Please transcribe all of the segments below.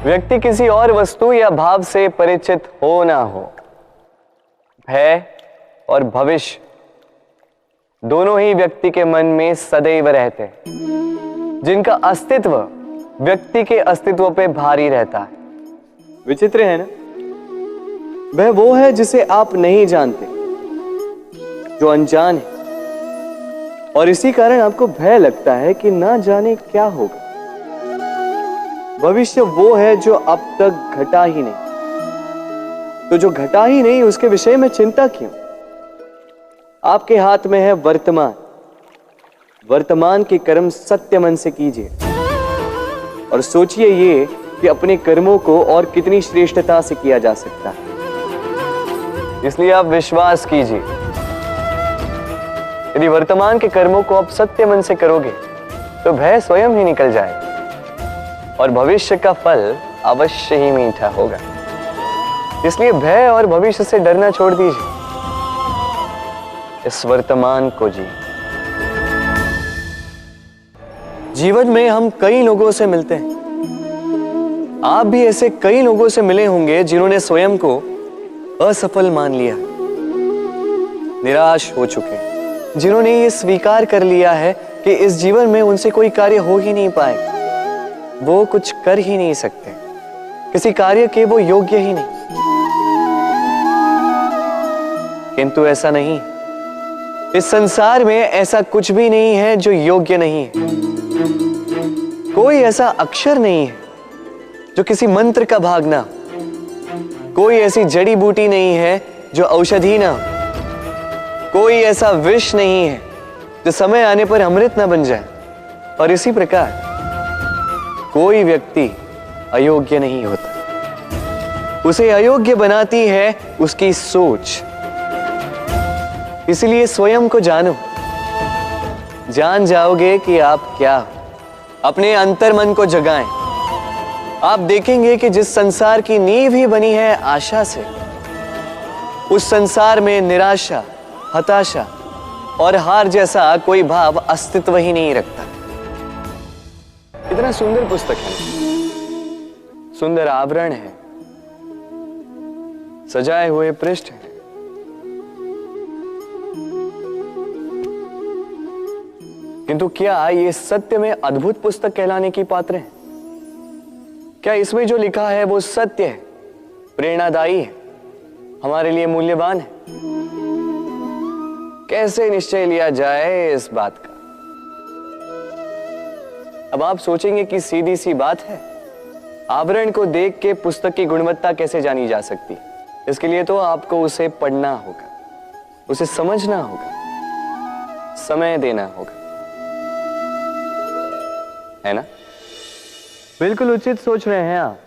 व्यक्ति किसी और वस्तु या भाव से परिचित हो ना हो, भय और भविष्य दोनों ही व्यक्ति के मन में सदैव रहते हैं, जिनका अस्तित्व व्यक्ति के अस्तित्व पे भारी रहता है। विचित्र है ना? वह वो है जिसे आप नहीं जानते, जो अनजान है, और इसी कारण आपको भय लगता है कि ना जाने क्या होगा। भविष्य वो है जो अब तक घटा ही नहीं, तो जो घटा ही नहीं उसके विषय में चिंता क्यों? आपके हाथ में है वर्तमान। वर्तमान के कर्म सत्य मन से कीजिए और सोचिए ये कि अपने कर्मों को और कितनी श्रेष्ठता से किया जा सकता है। इसलिए आप विश्वास कीजिए, यदि वर्तमान के कर्मों को आप सत्य मन से करोगे तो भय स्वयं ही निकल जाएगा और भविष्य का फल अवश्य ही मीठा होगा। इसलिए भय और भविष्य से डरना छोड़ दीजिए, इस वर्तमान को जी। जीवन में हम कई लोगों से मिलते हैं। आप भी ऐसे कई लोगों से मिले होंगे जिन्होंने स्वयं को असफल मान लिया, निराश हो चुके, जिन्होंने ये स्वीकार कर लिया है कि इस जीवन में उनसे कोई कार्य हो ही नहीं पाएगा, वो कुछ कर ही नहीं सकते, किसी कार्य के वो योग्य ही नहीं। किंतु ऐसा नहीं, इस संसार में ऐसा कुछ भी नहीं है जो योग्य नहीं है। कोई ऐसा अक्षर नहीं है जो किसी मंत्र का भाग ना, कोई ऐसी जड़ी बूटी नहीं है जो औषधि ना, कोई ऐसा विष नहीं है जो समय आने पर अमृत ना बन जाए। और इसी प्रकार कोई व्यक्ति अयोग्य नहीं होता, उसे अयोग्य बनाती है उसकी सोच। इसलिए स्वयं को जानो, जान जाओगे कि आप क्या हो। अपने अंतर मन को जगाएं। आप देखेंगे कि जिस संसार की नींव ही बनी है आशा से, उस संसार में निराशा, हताशा और हार जैसा कोई भाव अस्तित्व ही नहीं रखता। इतना सुंदर पुस्तक है, सुंदर आवरण है, सजाए हुए पृष्ठ है, किंतु क्या ये सत्य में अद्भुत पुस्तक कहलाने की पात्र है? क्या इसमें जो लिखा है वो सत्य है, प्रेरणादायी है, हमारे लिए मूल्यवान है? कैसे निश्चय लिया जाए इस बात का? अब आप सोचेंगे कि सीधी सी बात है, आवरण को देख के पुस्तक की गुणवत्ता कैसे जानी जा सकती है? इसके लिए तो आपको उसे पढ़ना होगा, उसे समझना होगा, समय देना होगा, है ना? बिल्कुल उचित सोच रहे हैं आप।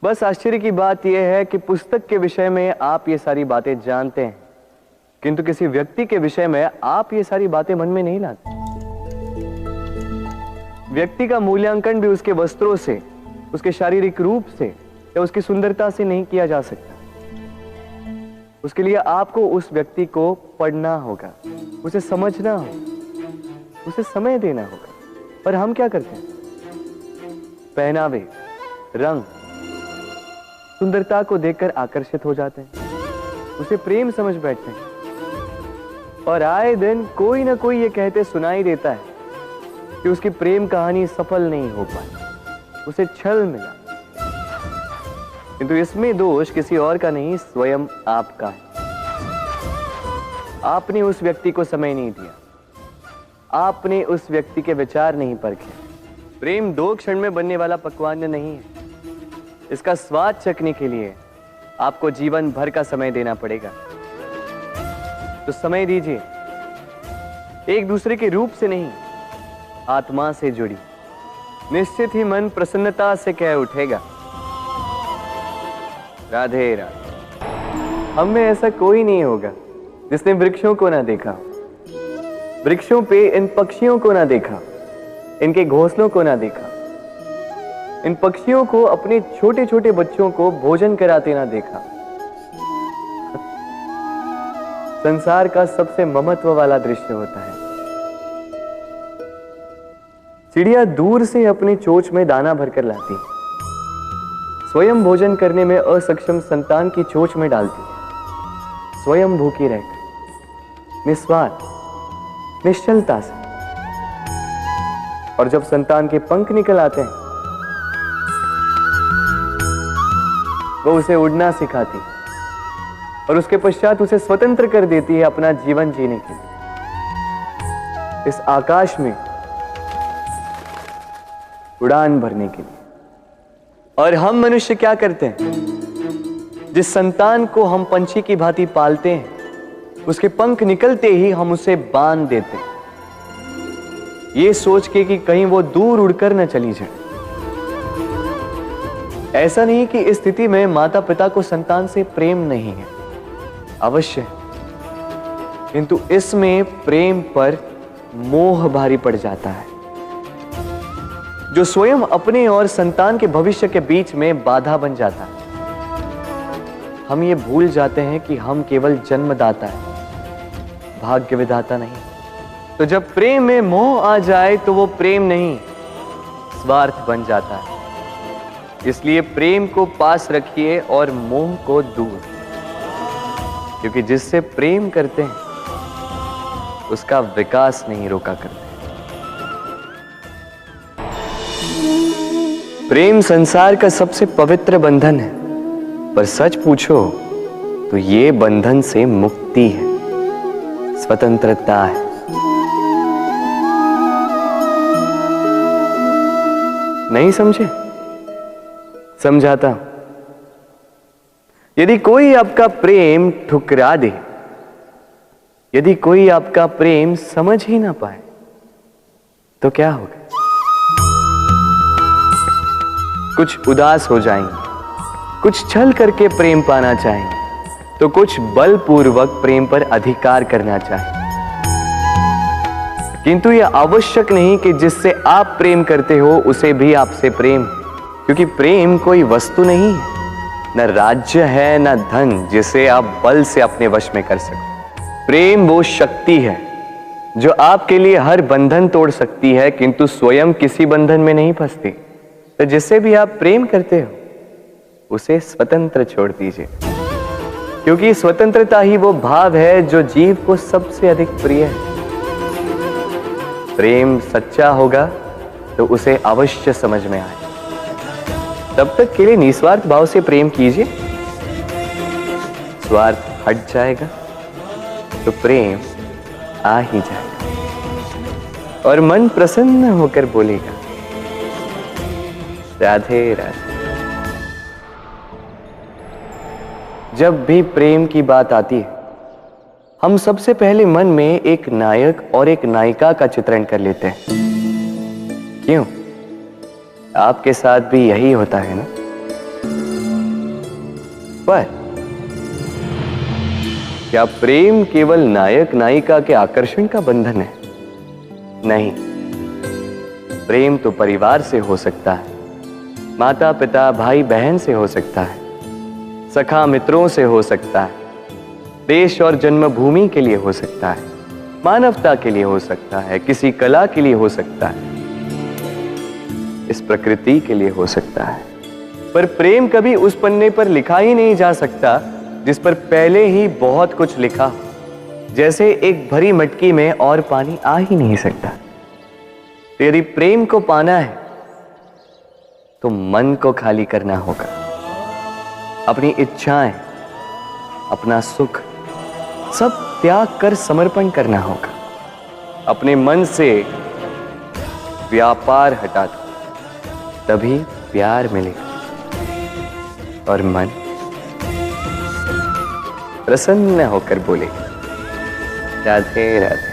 बस आश्चर्य की बात यह है कि पुस्तक के विषय में आप ये सारी बातें जानते हैं, किंतु किसी व्यक्ति के विषय में आप ये सारी बातें मन में नहीं लाते। व्यक्ति का मूल्यांकन भी उसके वस्त्रों से, उसके शारीरिक रूप से या उसकी सुंदरता से नहीं किया जा सकता। उसके लिए आपको उस व्यक्ति को पढ़ना होगा, उसे समझना होगा, उसे समय देना होगा। पर हम क्या करते हैं? पहनावे, रंग, सुंदरता को देखकर आकर्षित हो जाते हैं, उसे प्रेम समझ बैठते हैं और आए दिन कोई ना कोई ये कहते सुनाई देता है कि उसकी प्रेम कहानी सफल नहीं हो पाई, उसे छल मिला। किंतु इसमें दोष किसी और का नहीं, स्वयं आपका है। आपने उस व्यक्ति को समय नहीं दिया, आपने उस व्यक्ति के विचार नहीं परखे। प्रेम 2 क्षण में बनने वाला पकवान नहीं है, इसका स्वाद चखने के लिए आपको जीवन भर का समय देना पड़ेगा। तो समय दीजिए, एक दूसरे के रूप से नहीं, आत्मा से जुड़ी, निश्चित ही मन प्रसन्नता से कह उठेगा, राधे राधे। हम में ऐसा कोई नहीं होगा जिसने वृक्षों को ना देखा, वृक्षों पे इन पक्षियों को ना देखा, इनके घोंसलों को ना देखा, इन पक्षियों को अपने छोटे छोटे बच्चों को भोजन कराते ना देखा। संसार का सबसे ममत्व वाला दृश्य होता है। चिड़िया दूर से अपनी चोंच में दाना भरकर लाती, स्वयं भोजन करने में असक्षम संतान की चोंच में डालती है, स्वयं भूखी रहकर निस्वार्थ निश्चलता से। और जब संतान के पंख निकल आते हैं, वो उसे उड़ना सिखाती और उसके पश्चात उसे स्वतंत्र कर देती है अपना जीवन जीने के लिए, इस आकाश में उड़ान भरने के लिए। और हम मनुष्य क्या करते हैं? जिस संतान को हम पंछी की भांति पालते हैं, उसके पंख निकलते ही हम उसे बांध देते हैं, ये सोच के कि कहीं वो दूर उड़कर न चली जाए। ऐसा नहीं कि इस स्थिति में माता पिता को संतान से प्रेम नहीं है, अवश्य, किंतु इसमें प्रेम पर मोह भारी पड़ जाता है, जो स्वयं अपने और संतान के भविष्य के बीच में बाधा बन जाता है। हम ये भूल जाते हैं कि हम केवल जन्मदाता हैं, भाग्य विधाता नहीं। तो जब प्रेम में मोह आ जाए तो वो प्रेम नहीं, स्वार्थ बन जाता है। इसलिए प्रेम को पास रखिए और मोह को दूर, क्योंकि जिससे प्रेम करते हैं उसका विकास नहीं रोका करते। प्रेम संसार का सबसे पवित्र बंधन है, पर सच पूछो तो ये बंधन से मुक्ति है, स्वतंत्रता है। नहीं समझे? समझाता हूं। यदि कोई आपका प्रेम ठुकरा दे, यदि कोई आपका प्रेम समझ ही ना पाए, तो क्या होगा? कुछ उदास हो जाएंगे, कुछ छल करके प्रेम पाना चाहेंगे, तो कुछ बलपूर्वक प्रेम पर अधिकार करना चाहेंगे। किंतु यह आवश्यक नहीं कि जिससे आप प्रेम करते हो उसे भी आपसे प्रेम, क्योंकि प्रेम कोई वस्तु नहीं है, न राज्य है, न धन जिसे आप बल से अपने वश में कर सको। प्रेम वो शक्ति है जो आपके लिए हर बंधन तोड़ सकती है, किंतु स्वयं किसी बंधन में नहीं फंसती। तो जिससे भी आप प्रेम करते हो उसे स्वतंत्र छोड़ दीजिए, क्योंकि स्वतंत्रता ही वो भाव है जो जीव को सबसे अधिक प्रिय है। प्रेम सच्चा होगा तो उसे अवश्य समझ में आए। तब तक के लिए निस्वार्थ भाव से प्रेम कीजिए, स्वार्थ हट जाएगा तो प्रेम आ ही जाएगा और मन प्रसन्न होकर बोलेगा, राधे राधे। जब भी प्रेम की बात आती है, हम सबसे पहले मन में एक नायक और एक नायिका का चित्रण कर लेते हैं। क्यों? आपके साथ भी यही होता है ना? पर क्या प्रेम केवल नायक नायिका के आकर्षण का बंधन है? नहीं, प्रेम तो परिवार से हो सकता है, माता पिता भाई बहन से हो सकता है, सखा मित्रों से हो सकता है, देश और जन्मभूमि के लिए हो सकता है, मानवता के लिए हो सकता है, किसी कला के लिए हो सकता है, इस प्रकृति के लिए हो सकता है। पर प्रेम कभी उस पन्ने पर लिखा ही नहीं जा सकता जिस पर पहले ही बहुत कुछ लिखा हो। जैसे एक भरी मटकी में और पानी आ ही नहीं सकता। तो यदि प्रेम को पाना है तो मन को खाली करना होगा, अपनी इच्छाएं, अपना सुख सब त्याग कर समर्पण करना होगा। अपने मन से व्यापार हटा दो, तभी प्यार मिलेगा और मन प्रसन्न होकर बोलेगा, राधे राधे।